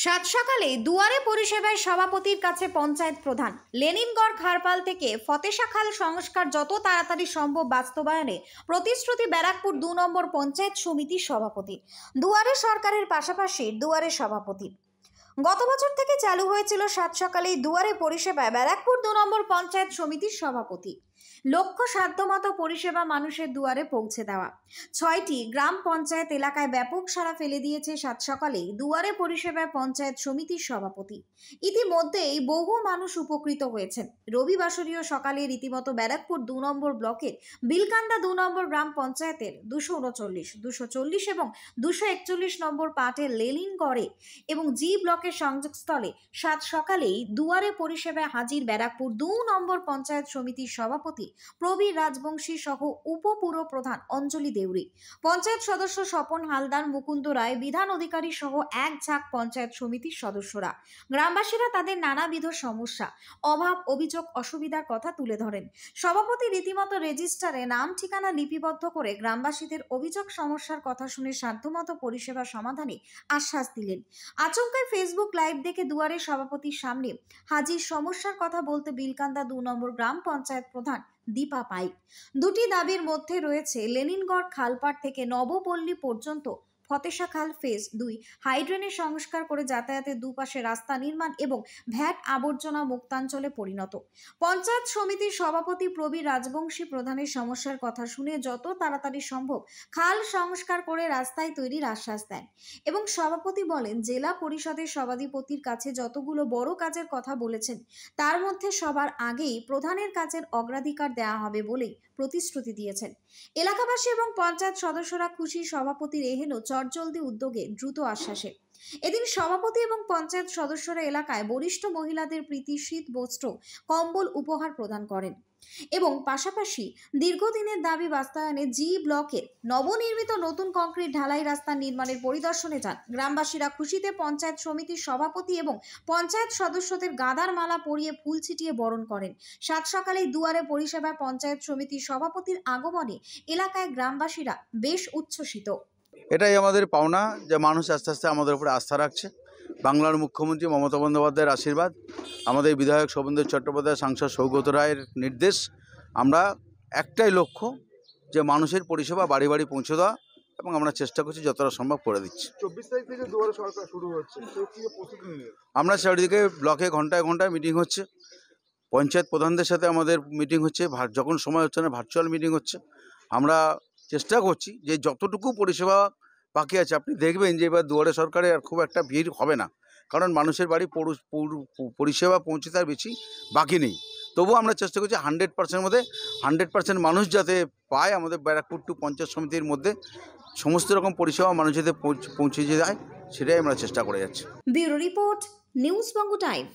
সাত সকালে দুয়ারে পরিষেবায় সভাপতির কাছে পঞ্চায়েত প্রধান। লেনিনগড় খারপাল থেকে ফতেশাখাল সংস্কার যত তাড়াতাড়ি সম্ভব বাস্তবায়নে প্রতিশ্রুতি ব্যারাকপুর ২ নম্বর পঞ্চায়েত সমিতির সভাপতি। দুয়ারে সরকারের পাশাপাশি দুয়ারে সভাপতি। গত বছর থেকে চালু হয়েছিল সাত সকালেই দুয়ারে পরিষেবায় ব্যারাকপুর ২ নম্বর পঞ্চায়েত সমিতির সভাপতি। লক্ষ্য সাধ্যমতো পরিষেবা মানুষের দুয়ারে পৌঁছে দেওয়া। ৬টি গ্রাম পঞ্চায়েত এলাকায় ব্যাপক সাড়া ফেলে দিয়েছে সাত সকালেই দুয়ারে পরিষেবায় পঞ্চায়েত সমিতির সভাপতি। ইতিমধ্যেই বহু মানুষ উপকৃত হয়েছেন। রবিবাসরীয় সকালে রীতিমতো ব্যারাকপুর ২ নম্বর ব্লকের বিলকান্দা ২ নম্বর গ্রাম পঞ্চায়েতের ২৩৯, ২৪০ এবং ২৪১ নম্বর পাটের লেনিনগড়ে এবং জি ব্লকের সংযোগস্থলে সাত সকালেই দুয়ারে পরিষেবায় হাজির ব্যারাকপুর ২ নম্বর পঞ্চায়েত সমিতির সভাপতি প্রবীর রাজবংশী সহ উপপুর প্রধান অঞ্জলি দেউরি, পঞ্চায়েত সদস্য স্বপন হালদার, মুকুন্দ রায়, বিধান অধিকারী সহ এক ঝাঁক পঞ্চায়েত সমিতির সদস্যরা। গ্রামবাসীরা তাদের নানাবিধ সমস্যা, অভাব, অভিযোগ, অসুবিধার কথা তুলে ধরেন। সভাপতি রীতিমতো রেজিস্টারে নাম ঠিকানা লিপিবদ্ধ করে গ্রামবাসীদের অভিযোগ সমস্যার কথা শুনে সাধ্যমতো পরিষেবা সমাধানে আশ্বাস দিলেন। আচমকায় ফেসবুক লাইভ দেখে দুয়ারে সভাপতির সামনে হাজির সমস্যার কথা বলতে বিলকান্দা ২ নম্বর গ্রাম পঞ্চায়েত প্রধান দীপা পাইক। দুটি দাবির মধ্যে রয়েছে লেনিনগড় খালপাড় থেকে নবপল্লী পর্যন্ত ফতেশাখাল ফেজ ২ হাইড্রেনের সংস্কার করে যাতায়াতের দুপাশে রাস্তা নির্মাণ এবং ভ্যাট আবর্জনা মুক্তাঞ্চলে পরিণত। পঞ্চায়েত সমিতির সভাপতি প্রবীর রাজবংশী প্রধানের সমস্যার কথা শুনে যত তাড়াতাড়ি সম্ভব খাল সংস্কার করে রাস্তায় তৈরির আশ্বাস দেন এবং সভাপতি বলেন, জেলা পরিষদের সভাধিপতির কাছে যতগুলো বড় কাজের কথা বলেছেন তার মধ্যে সবার আগেই প্রধানের কাজের অগ্রাধিকার দেওয়া হবে বলেই প্রতিশ্রুতি দিয়েছেন। এলাকাবাসী এবং পঞ্চায়েত সদস্যরা খুশি সভাপতির এহেন চটজলদি উদ্যোগে দ্রুত আশ্বাসে। এদিন সভাপতি এবং পঞ্চায়েত সদস্যরা এলাকায় বরিষ্ঠ মহিলাদের প্রীতি শীত বস্ত্র কম্বল উপহার প্রদান করেন এবং পাশাপাশি দীর্ঘদিনের দাবি বাস্তবায়নে জি ব্লকের নবনির্মিত নতুন কংক্রিট ঢালাই রাস্তা নির্মাণের পরিদর্শনে যান। গ্রামবাসীরা খুশিতে পঞ্চায়েত সমিতির সভাপতি এবং পঞ্চায়েত সদস্যদের গাঁদার মালা পরিয়ে ফুল ছিটিয়ে বরণ করেন। সাত সকালেই দুয়ারে পরিষেবায় পঞ্চায়েত সমিতির সভাপতির আগমনে এলাকায় গ্রামবাসীরা বেশ উচ্ছ্বসিত। এটাই আমাদের পাওনা যে মানুষ আস্তে আস্তে আমাদের উপরে আস্থা রাখছে। বাংলার মুখ্যমন্ত্রী মমতা বন্দ্যোপাধ্যায়ের আশীর্বাদ, আমাদের বিধায়ক শোভনদেব চট্টোপাধ্যায়, সাংসদ সৌগত রায়ের নির্দেশ, আমরা একটাই লক্ষ্য যে মানুষের পরিষেবা বাড়ি বাড়ি পৌঁছে দেওয়া এবং আমরা চেষ্টা করছি যতটা সম্ভব করে দিচ্ছি। 24 তারিখ থেকে দুয়ারে সরকার শুরু হচ্ছে, আমরা চারিদিকে ব্লকে ঘন্টায় ঘন্টায় মিটিং হচ্ছে, পঞ্চায়েত প্রধানদের সাথে আমাদের মিটিং হচ্ছে, যখন সময় হচ্ছে না ভার্চুয়াল মিটিং হচ্ছে। আমরা চেষ্টা করছি যে যতটুকু পরিষেবা বাকি আছে, আপনি দেখবেন যে এবার দুয়ারে সরকারে আর খুব একটা ভিড় হবে না, কারণ মানুষের বাড়ি পরিষেবা পৌঁছে তার বেশি বাকি নেই। তবুও আমরা চেষ্টা করছি 100%-এর মধ্যে 100% মানুষ যাতে পায়। আমাদের ব্যারাকপুর 2 পঞ্চায়েত সমিতির মধ্যে সমস্ত রকম পরিষেবা মানুষ যাতে পৌঁছে যায়, সেটাই আমরা চেষ্টা করে যাচ্ছি। ব্যুরো রিপোর্ট, নিউজ বঙ্গ টাইম।